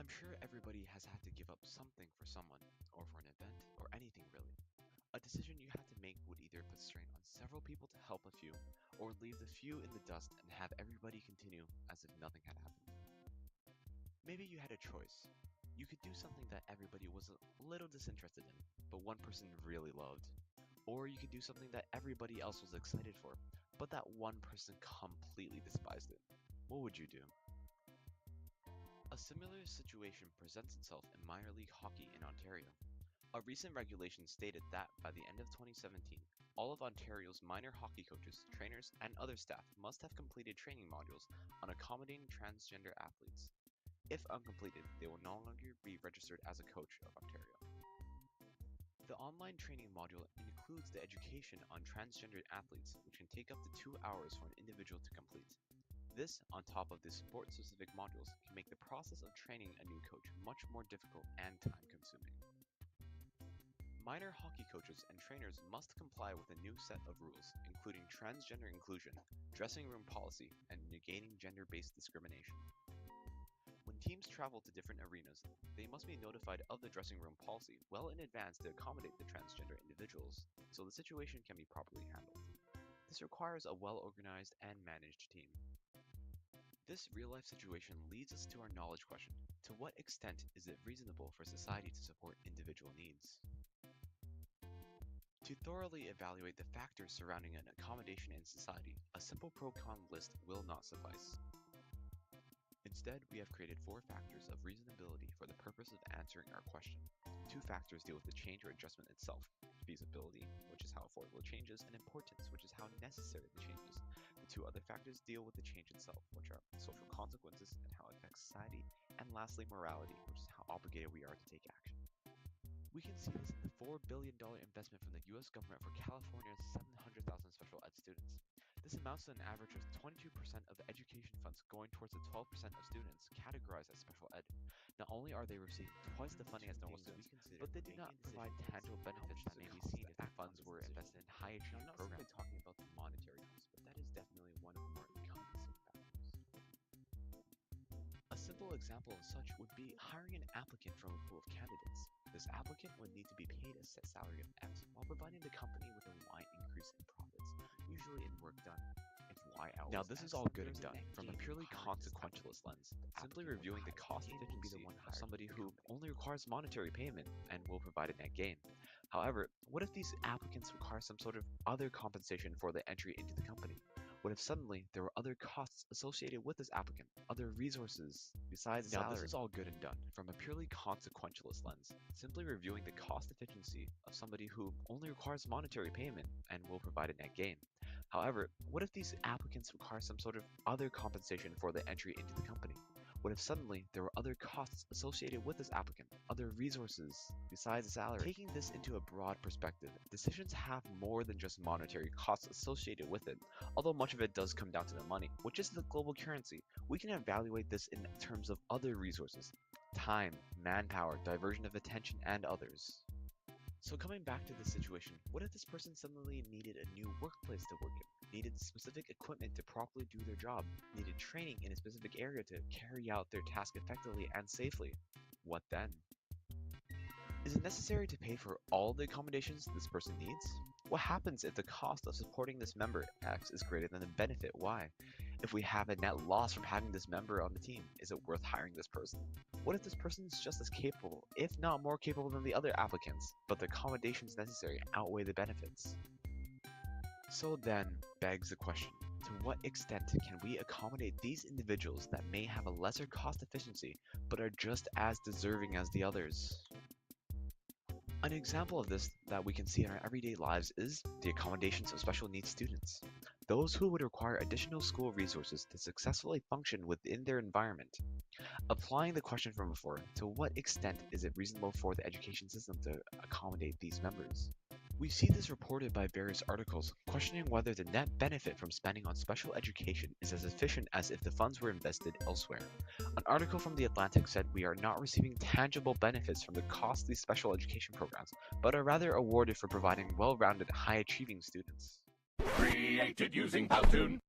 I'm sure everybody has had to give up something for someone, or for an event, or anything really. A decision you had to make would either put strain on several people to help a few, or leave the few in the dust and have everybody continue as if nothing had happened. Maybe you had a choice. You could do something that everybody was a little disinterested in, but one person really loved. Or you could do something that everybody else was excited for, but that one person completely despised it. What would you do? A similar situation presents itself in minor league hockey in Ontario. A recent regulation stated that by the end of 2017, all of Ontario's minor hockey coaches, trainers, and other staff must have completed training modules on accommodating transgender athletes. If uncompleted, they will no longer be registered as a coach of Ontario. The online training module includes the education on transgendered athletes, which can take up to 2 hours for an individual to complete. This, on top of the sport-specific modules, can make the process of training a new coach much more difficult and time-consuming. Minor hockey coaches and trainers must comply with a new set of rules, including transgender inclusion, dressing room policy, and negating gender-based discrimination. When teams travel to different arenas, they must be notified of the dressing room policy well in advance to accommodate the transgender individuals, so the situation can be properly handled. This requires a well-organized and managed team. This real-life situation leads us to our knowledge question. To what extent is it reasonable for society to support individual needs? To thoroughly evaluate the factors surrounding an accommodation in society, a simple pro-con list will not suffice. Instead, we have created 4 factors of reasonability for the purpose of answering our question. 2 factors deal with the change or adjustment itself: feasibility, which is how affordable it changes, and importance, which is how necessary the changes. The 2 other factors deal with the change itself, which are social consequences and how it affects society, and lastly, morality, which is how obligated we are to take action. We can see this in the $4 billion investment from the US government for California's 700,000 special ed students. This amounts to an average of 22% of the education funds going towards the 12% of students categorized as special ed. Not only are they receiving twice the funding as normal students, but they do not provide tangible benefits that may be seen if the funds were invested in high achieving programs. I'm not simply talking about the monetary cost, but that is definitely one of the more encompassing factors. A simple example of such would be hiring an applicant from a pool of candidates. This applicant would need to be paid a set salary of X while providing the company with a Y increase in profits, usually in work done. If Y hours now this is all good and done from a purely consequentialist lens, simply reviewing the cost efficiency of somebody who only requires monetary payment and will provide a net gain. However, what if these applicants require some sort of other compensation for the entry into the company? What if suddenly there were other costs associated with this applicant, other resources besides salary? Now this is all good and done from a purely consequentialist lens, simply reviewing the cost efficiency of somebody who only requires monetary payment and will provide a net gain. However, what if these applicants require some sort of other compensation for the entry into the company? What if suddenly there were other costs associated with this applicant, other resources besides salary? Taking this into a broad perspective, decisions have more than just monetary costs associated with it. Although much of it does come down to the money, which is the global currency, we can evaluate this in terms of other resources: time, manpower, diversion of attention, and others. So coming back to this situation, what if this person suddenly needed a new workplace to work in, needed specific equipment to properly do their job, needed training in a specific area to carry out their task effectively and safely? What then? Is it necessary to pay for all the accommodations this person needs? What happens if the cost of supporting this member X is greater than the benefit Y? If we have a net loss from having this member on the team, is it worth hiring this person? What if this person is just as capable, if not more capable than the other applicants, but the accommodations necessary outweigh the benefits? So then begs the question, to what extent can we accommodate these individuals that may have a lesser cost efficiency, but are just as deserving as the others? An example of this that we can see in our everyday lives is the accommodations of special needs students. Those who would require additional school resources to successfully function within their environment. Applying the question from before, to what extent is it reasonable for the education system to accommodate these members? We see this reported by various articles, questioning whether the net benefit from spending on special education is as efficient as if the funds were invested elsewhere. An article from The Atlantic said we are not receiving tangible benefits from the costly special education programs, but are rather awarded for providing well-rounded, high-achieving students. Created using Powtoon.